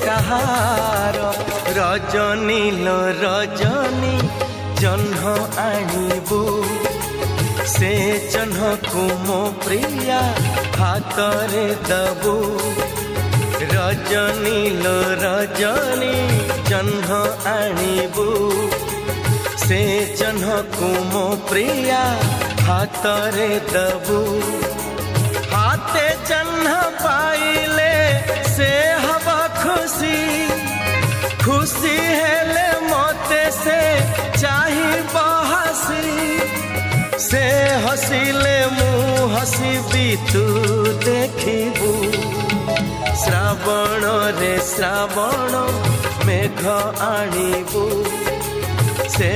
कहार रजनी लो रजनी जह्न आणबू से जह्न को मो प्रिया हातरे दबू रजनी लो रजनी जह्न आणबू से जह्न को मो प्रिया हातरे दबू हाथे जह्न पाइले से हवा खुशी खुशी हेले मते से चाहिब हसी से हसिले मु हसिबी तू देखिबू श्रावण रे श्रावण मेघ आणबू से